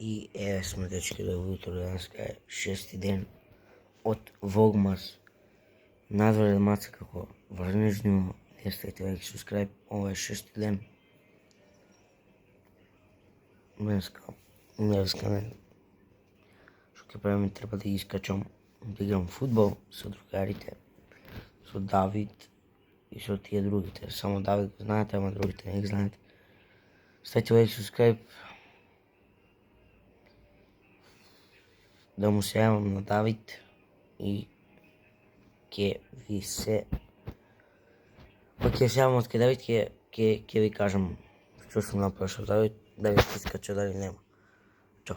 И еве сме дечки до утро, денеска е 6-ти ден од Влогмас. Надвор е маца како врнежниво, не ставите лайк и субскрайб, ова е 6-ти ден. Денеска не. Што ќе правиме, треба да искачам, да играм фудбал со другарите, со Давид и со тие другите. Само Давид го знаете, ама другите не ги знаете. Ставите лайк и субскрайб. Да му се јавам на Давид и ќе ви се... ќе се јавам од ке Давид, ќе ви кажам што сум направил со Давид, да ви искача дали нема. Чао.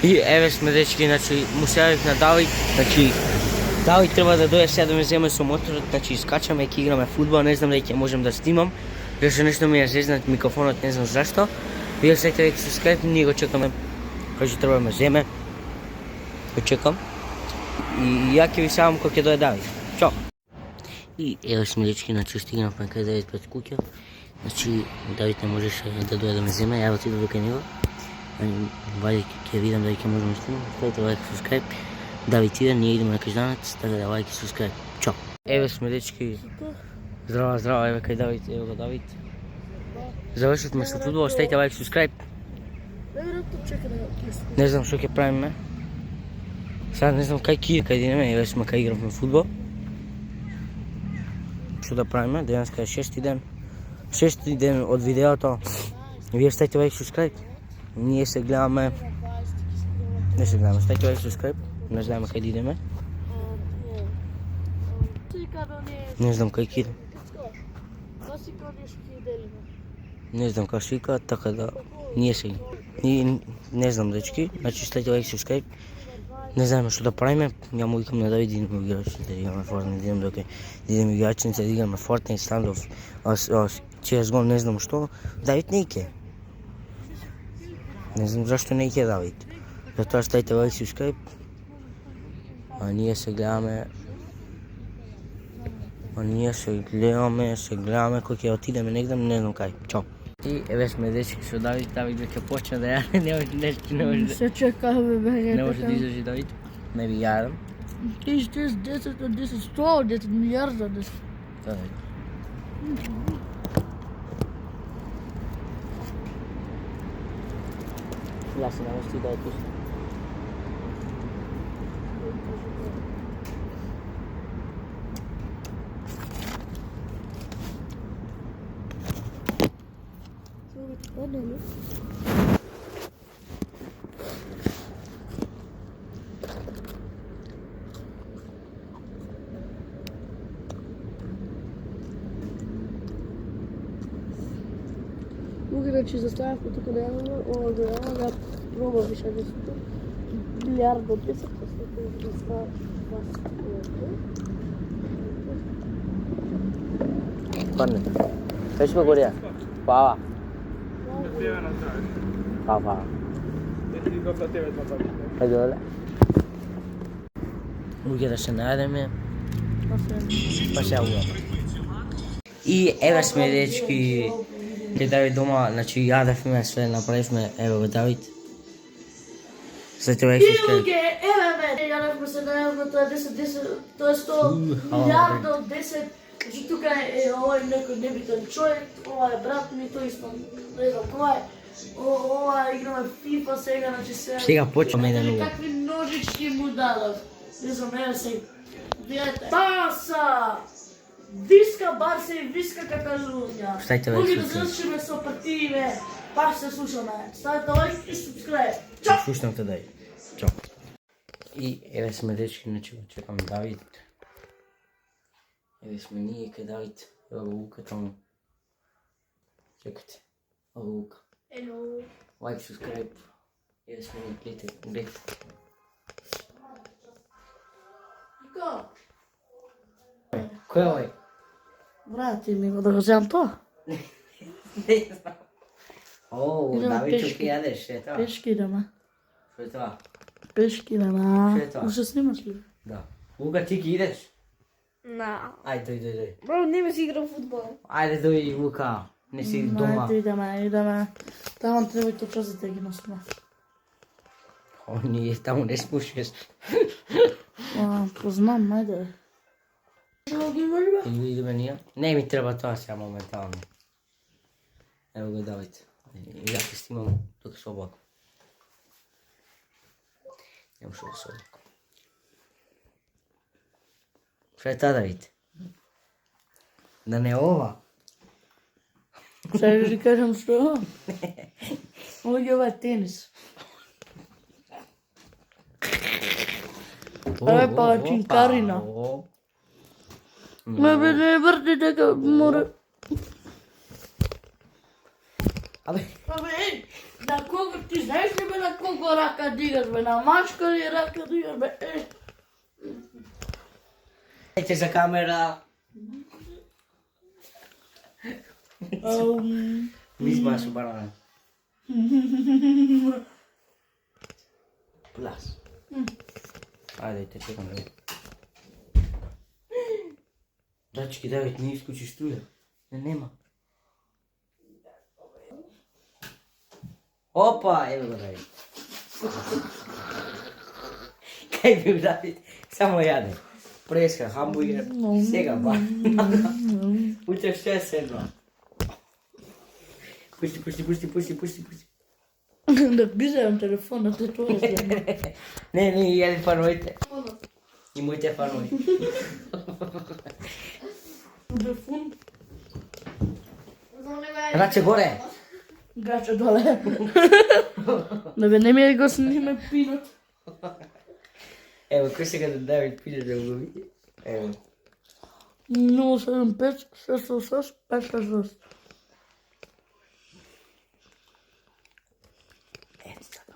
И еве сме дечки, значи му се јавив на Давид, значи Давид треба да дојде сега да ме земе со моторот, значи искачаме, ќе играме фудбал, не знам дали ќе можем да снимам, зашто нешто ми е зезнат микрофонот, не знам зашто. Вие сакате веќе се скрепи, ние го чекаме, кога треба да ме земе. Го чекам. И ја ќе ви савам кога ќе дојде Давид. Чао! И еве сме дечки, значи стигнавме кај Давид пред куќа. Значи Давид не можеше да дојде да ме земе, ја отидов до кај него. Вајде ќе видам дали ќе можеме да снимам. Ставите лайк и субскрайб. Давид иде, ние идеме на кажданец, така да лайк и субскрайб. Чао! Еве сме дечки. Здраво, еве кај Давид, еве го Давид. Завршивме со фудбал, ставите лайк и субскрайб. Не знам што ќе правиме. Сега не знам кај идеме, еве сме кај игравме фудбал. Што да правиме, денеска е 6-ти ден. 6-ти ден од видеото. Вие ставите лайк и субскрайб. Ние се гледаме... Не се гледаме, ставите лайк и субскрайб. Не знаеме кај идеме. Не знам кај идеме. Не знам кај шика, така да... Ние се... Не знам дечки, значи ставите лайк и субскрайб. Не знаеме што да правиме, ја му викам на Давид, идеме играчница, да играме Fortnite, идеме доке, идеме играчница, да играме Fortnite, стандов, CSGO, не знам што, Давид не ике. Не знам зашто не ике Давид. Затоа ставите лайк и субскрайб, а ние се гледаме, кој ќе отидеме негде, не знам кај. Чао. И еве сме дечки со Давид, Давид веќе почна да јаде, не може да... Се чекаме, бе, Не може да издржи Давид, не ви јадам. Ти 10 100, 10 милиарда, 10. Да. Ја се намести да е пусти. Значи застававме тука да јадеме, ова да проба више десето. Милиарда 10, Падне. Кај сме горија? Пава. Пава. Ајде доле. Уѓе да се најдеме. Па се јавуваме. И еве сме дечки. Ке Давид дома, значи јадевме, све направивме, еве го Давид. Ставите лайк и субскрайб. Еве ме, јадевме се најавно, тоа е 10, тоа е 100 милиарда од 10. Значи тука е овој некој небитен човек, ова е брат ми, тој исто, не знам кој е. Ова играме FIFA сега, значи се... Сега почваме да нова. Какви ножички му дадов. Не знам, еве се. Видете. Барса! Виска Барса и виска Каталунја. Ставите лайк и Моги да завршиме со партиите, пак се слушаме. Ставите лайк и субскрайб. Чао! Слушнам те дај. Чао. И еве сме дечки, значи го чекам Давид. Еве сме ние кај Давид. Ево го Лука таму. Чекате. Ево го Лука. Ело. Лайк, субскрайб. Еве сме ние гледате. Ико? Кој е овој? Брати ми го да го земам тоа. Не знам. О, Давид ќе јадеш, е тоа. Пешки идеме. Што е тоа? Пешки идеме. Што е тоа? Уште снимаш ли? Да. Лука, ти ќе идеш? На. Ајде, дој. Бро, не ме си играм фудбал. Ајде, дој, Лука. Не си дома. Ајде, идеме. Таман треба и тоа часите ги носиме. Ние таму не слушаш. Познам, ајде. Што ги имаш бе? Или идеме ние? Не ми треба тоа сега моментално. Ево го Давид. И ја ќе снимам тука со облако. Нема што да се облако. Што е таа Давид? Да не ова? Сега ќе кажам што? Ова е тенис. Ова е палачинкарина. Ме бе не врти дека мора... Абе, на кого ти знаеш ли бе на кого рака дигаш бе? На мачка ли рака дигаш бе? Ете за камера. Ми измаш барана. Плас. Ајде, те чекам да видим. Дачки, Давид, не искучи струја. Нема. Опа, ево го Давид. Кај бил Давид? Само јаде. Преска, хамбургер, сега ба. Утре што е седно. Пусти. Да бизајам телефонот, тоа е. Не, јаде фановите. И моите фанови. Телефон, Раче горе. гача доле. Да бе, не ми го сниме пинот. Ево, кој сега да Давид пише да го види? Ево. 075 666 566. Ето така.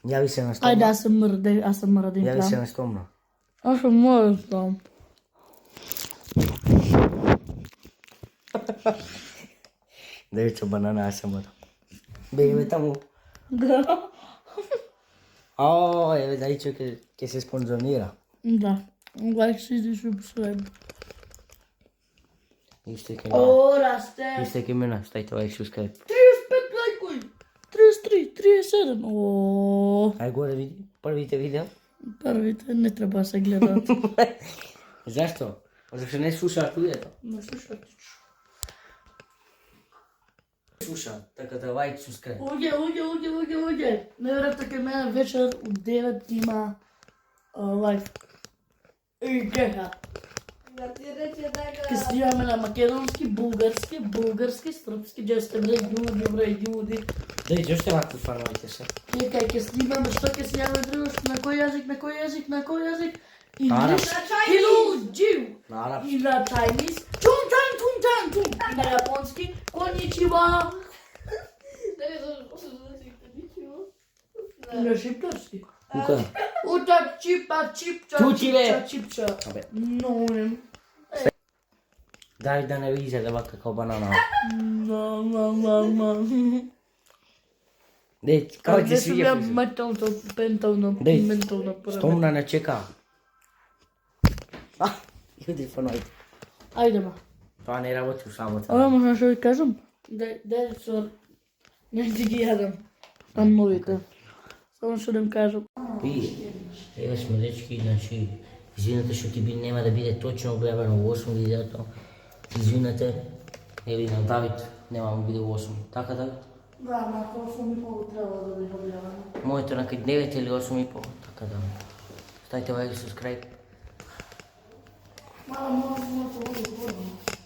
Јави се на стомна. Ајде, аз сам мрдим Јави се там. на стомна. Аз сам мрдим там. Давид со банана, аз сам бе таму. Да. Ао, еве Давид ќе се спонзорира. Да. Like, see, subscribe. Исто ќе О, расте. Исто ќе мина, стајте лайк, subscribe. 35 лайкови. 33, 37. О, Ај горе види, првите видео. првите не треба да се гледаат. Зашто? Зашто не слушаат луѓето. Не слушате. Слушаат, така да лайк, subscribe. Уѓе. Неверојатно ке мене вечер у 9 има лайф. И геха. Да ти рече така. Ке снимаме на македонски, бугарски, српски, джесте бре, јуди. Дали, зашто ваку фановите се? Кај ке снимаме, што ке снимаме друго, на кој јазик? Арапски. Илуџиу. На арапски. И на чајнис, тум. И на јапонски, коничива. И на шипчарски. Кука? Ута чипа, чипча, Тути, бе. чипча. Абе, Но, дай да не видите да вака као банана. Дей, као ти свиѓа фриза? Метално, пентално, Дей, ментално. стомна не чека. Јуди фановите. Ајде, ма. Тоа не работи у самото. Ова можна што ви кажам? Дај со... Не ти ги јадам. Становите. Само што да им кажам. И, еве сме дечки, значи, извинете што ќе нема да биде точно гледано во 8 видеото. Извинете, или на Давид нема да биде во 8. Така да? Да, на 8,5 треба да биде објавено. Моето на кај 9 или 8,5. Така да. Ставите лайк и subscribe.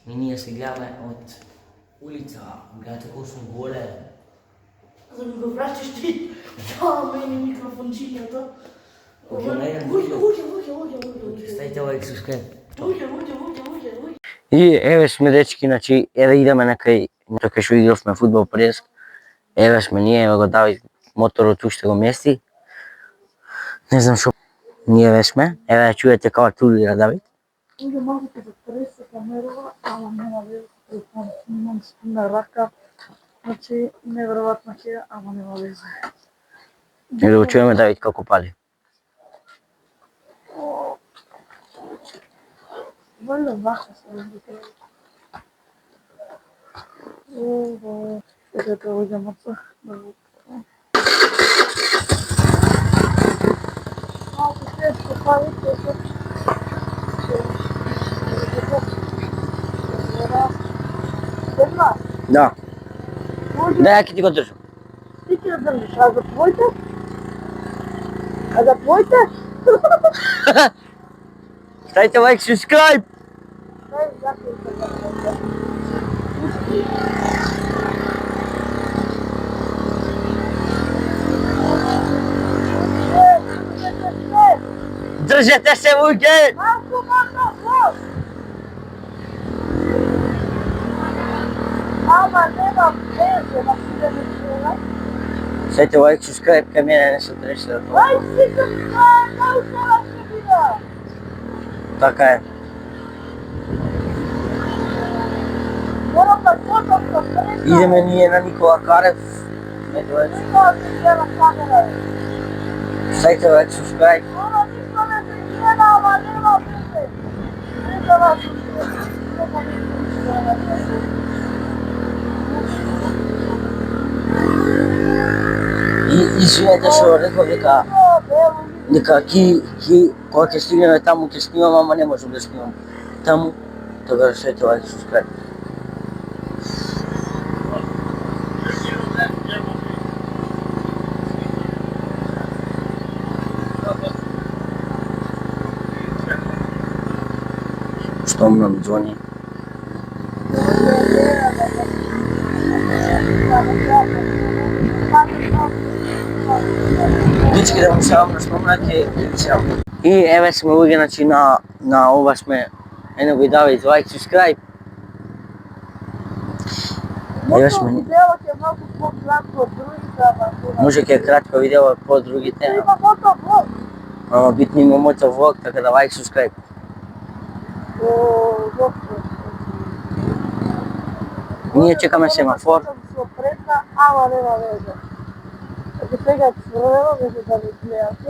И ние се гледаме од улица. Гледате колко сум голе. За да го вратиш ти, тоа мене микрофончињата. Ставите лайк и subscribe. Уѓе. И еве сме дечки, значи, еве идеме некај, тока што игравме фудбал прес. Еве сме ние, еве го Давид, моторот уште го мести. Не знам што ние еве сме, еве чуете како турира Давид. Уѓе малку да преса камерава, ама нема веза, телефон снимам на рака. Значи, неверојатно ќе, ама нема веза. И да го чуеме Давид како пали. Валја вака се разбите. Ого, сега да уѓам од Да, ја ќе ти го држам. Ти ќе држиш, а за твоите? А за твоите? Ставите лайк, subscribe! Дай, ја ќе држам. Држете се, луѓе! Малку мото, ама нема везе, на киде не чува. Ставите лайк, subscribe, кај мене не се треши да тоа. Ај, си subscribe, да уште ќе биде. Така е. Морам да ходам со среќа. Идеме ние на Никола Карев. Ето е. Нема да се гледа камера. Ставите лайк, subscribe. Ама ништо не се гледа, ама нема везе. Не да вас нема везе. И извинете што реков дека кога ќе стигнеме таму ќе снимам, ама не можам да снимам таму. Тогаш ставите лайк, subscribe. Што нам звони? Дечки да му сявам на спомнак и сявам. И еве сме луѓе, значи на ова сме. Ено го давајте лайк, subscribe. Еве сме. Видео ќе малку по-кратко од другите, ама Може ќе е кратко видео по другите. има моtovlog. Ама битно има мотовлог, така да лайк, subscribe. Ние чекаме семафор. Со предна, ама нема везе. Ако сега црвено, веќе да ми гледате,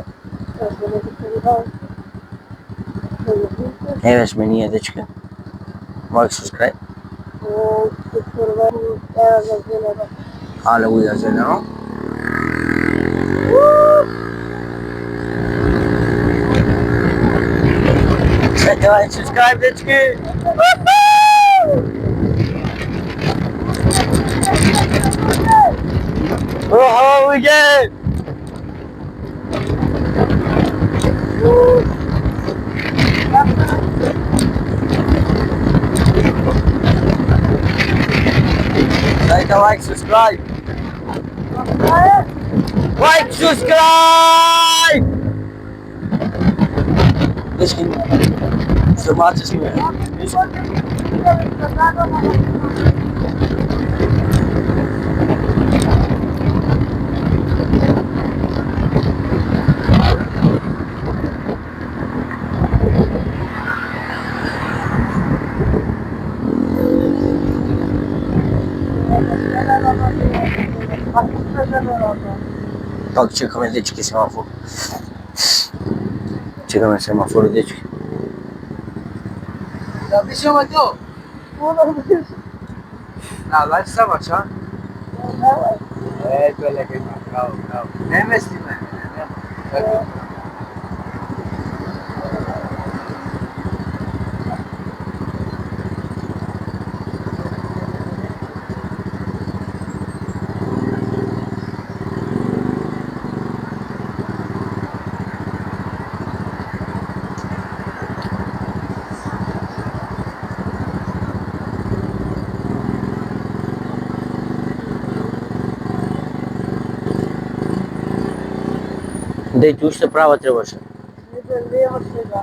ќе не ќе видам. Еве сме ние, дечки. Лайк, subscribe. Со црвено, ева за зелено. Алелуја, зелено. Ставете лайк, subscribe, дечки. Охо, луѓе! Ставите лайк, subscribe. Лайк, subscribe! Дечки, снимачи сме. Так, чекаме, дечки, семафор. Чекаме семафор, дечки. Да, пишем Матео. На, лайф сама, ча? Ето е лекај, браво, браво. Не ме сниме, не. Дејте уште права требаше. Иде лево сега.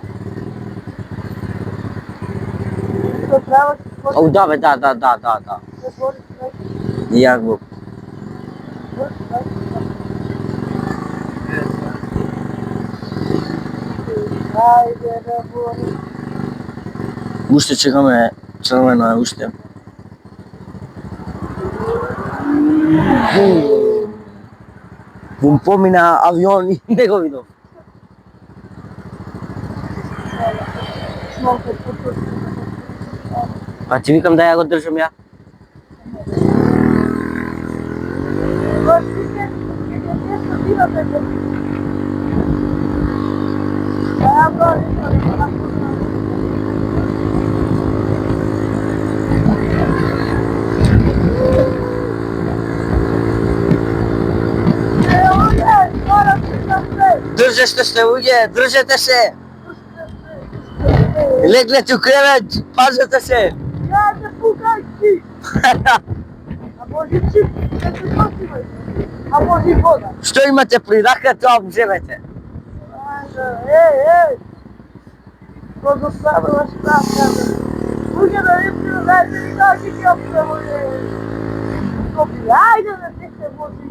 Што право ќе скочи? Ау, да, бе, да. Се бори човек. Јак го. Ајде да бори. Уште чекаме, црвено е уште. Бум помина авион и не го видов. А ти викам да ја го држам ја. Друже, што сте луѓе, дружете се! Легнете у кревет, пазете се! Ja te pukaj ti! A može čip, da se postimaj. A može i voda. Што имате при рака, тоа вземете. Ej! Kogo stavila štrafka. Ludzie da wypił, dajcie mi nogi ciopłe moje. Kopi, ajde da ti se vozi.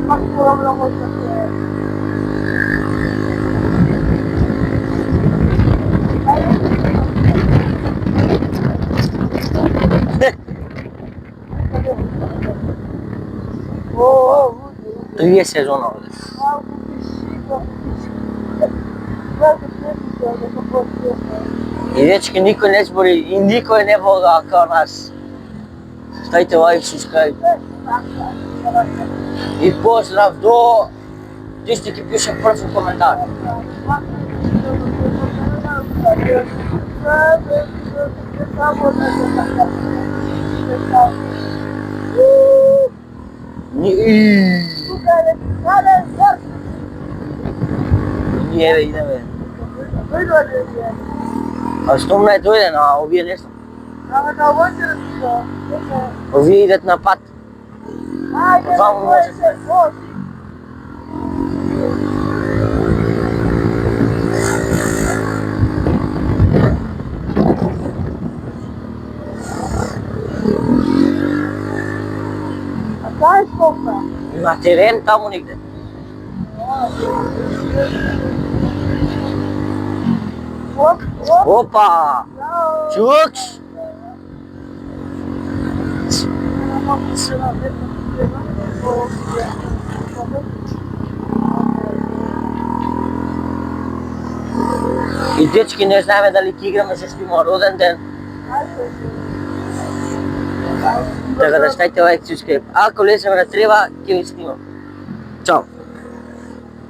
Maš polovno možda se. Три сезона овде. И дечки никој не збори и никој не волга као нас. Ставите лайк, субскрайб. И поздрав до... Ти што ќе пише прв коментар. Еве, идеме. А што не дојде на овие нешто? Овие идат на пат. Ваму може се. Кај скопа? На терен таму негде. Опа! Чукс! И дечки не знаеме дали ќе играме со снима роден ден. Така да ставите лайк, субскрайб. Ако леземе на треба, ќе ви снимам. Чао!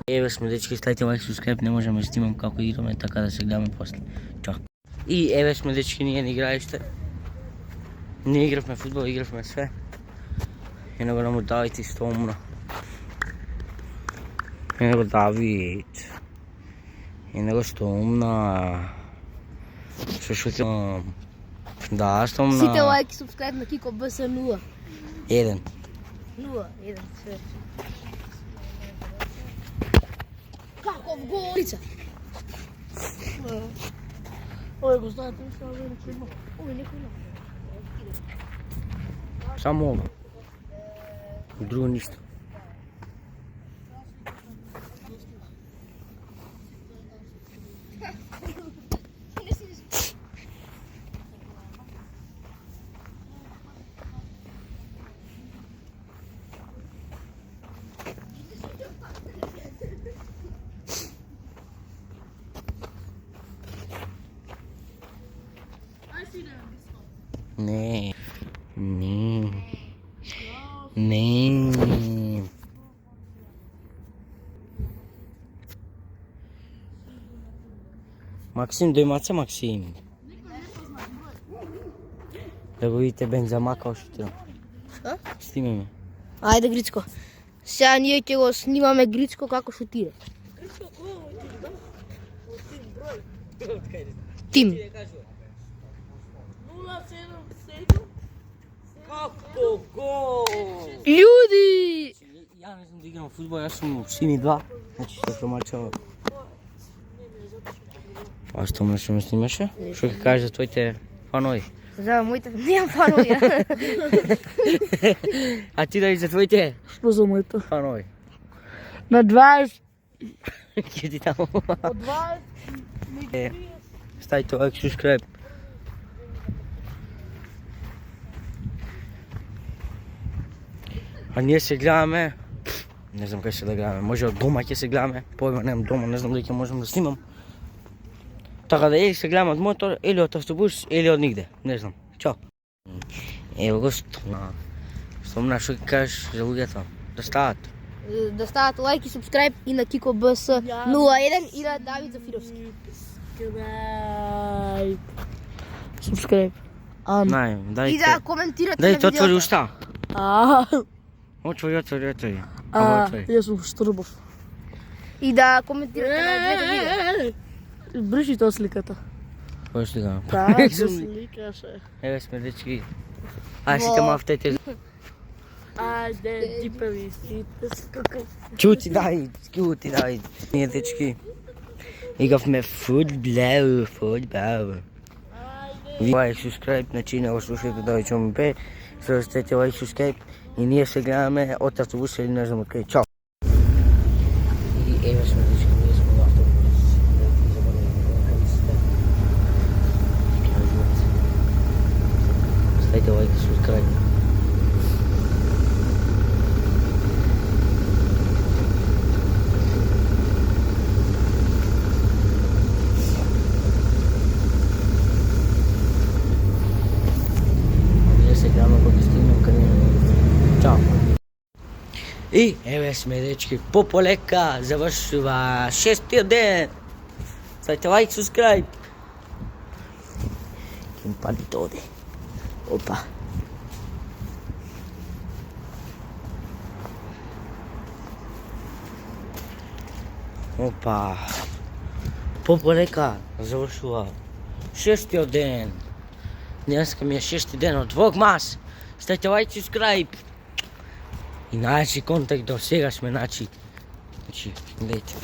Еве сме дечки, ставите лайк, субскрайб, не можеме да снимам како играме, така да се гледаме после. Чао! И еве сме дечки, ние на играиште. Ние игравме фудбал, игравме све. Едно го Давид исто умно. Едно го Давид. Едно го што умна. Што да, што умна. Сите лайк и субскрайб на Кико БС 0. 1. 0, 1, све. Каков гол! Ой, го знаете, не става некој има. Ой, некој има. Само ова. Друго ништо. Не. Не. Не. Максим, дојмат се Максим. Да го видите Бензема како шутира. Што? Снимаме. Ајде, Грицко. Сега ние ќе го снимаме Грицко како шутира. Тим. Како гол! Луѓи! Ја не знам да играм фудбал, јас сум сини 2. Значи што промачава. А што ме што ме снимаше? Што ќе кажеш за твоите фанови? За моите немам фанови. А ти дали за твоите Што за моите? фанови? На 20. Ќе ти таму. Од 20. Ставите лайк, субскрайб. А ние се гледаме, не знам кај се да гледаме, може од дома ќе се гледаме, појма немам дома, не знам дали ќе можам да снимам. Така да или се гледаме од мотор, или од автобус, или од нигде, не знам. Чао. Ево го Стомна, што ќе кажеш за луѓето? Да стават. Да стават лайк и субскрайб и на Кико БС 01 и на Давид Зафировски. Subscribe. Нај, И дајте. да коментирате Дај, на отвори видеото. уста. А, Отвори. Ама отвори. јас сум Штурбов. и да коментирате на двете видеа. Бриши тоа сликата. Кој што го Да, направи? сликаше. Еве сме дечки. Ај сите мафтете. Ајде, дипеви, сите скакав. Чути дај. Ние дечки. Игравме фудбал. Лайк, subscribe, значи не го слушате да чуме пе. Ставете лайк, subscribe и ние се гледаме од автобуса или не знам откај. Чао. И еве сме дечки, ние сме во автобус. Ставете лайк, subscribe. И еве сме дечки, пополека завршува 6-тиот ден. Ставите лайк, subscribe. Ким пали тоди. Опа. Опа. Пополека завршува 6-тиот ден. Денеска ми е 6-ти ден од Vlogmas. Ставите лайк, subscribe. И најачи контакт до сега сме начи. Значи, гледайте.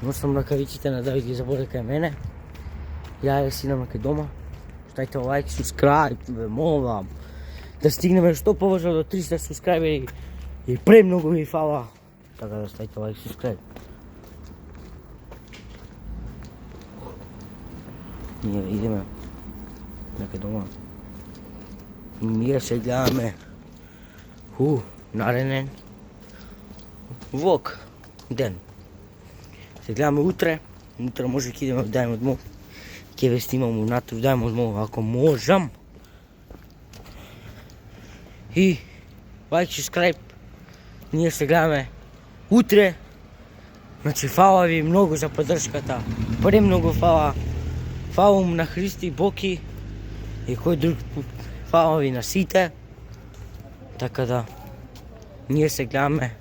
Носам ракавиците на Давид ги заборе кај мене. Ја синаме кај дома. Ставите лайк, subscribe, бе, молам. Да стигнеме што повеќе до 300 субскрајбери. И премногу ви фала. Така да ставите лайк, subscribe. Ние идеме некај дома. Ние се гледаме нареден влог ден. Се гледаме утре. Утре може ќе идеме да од мол. Ќе ве снимам унатре да од мол ако можам. И лайк, subscribe. Ние се гледаме утре. Значи фала ви многу за поддршката. Премногу фала. Фала му на Христи, Боки и кој друг пут. Фала ви на сите. Така да, ние се гледаме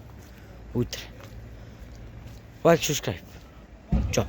утре. Лайк, subscribe. Чао.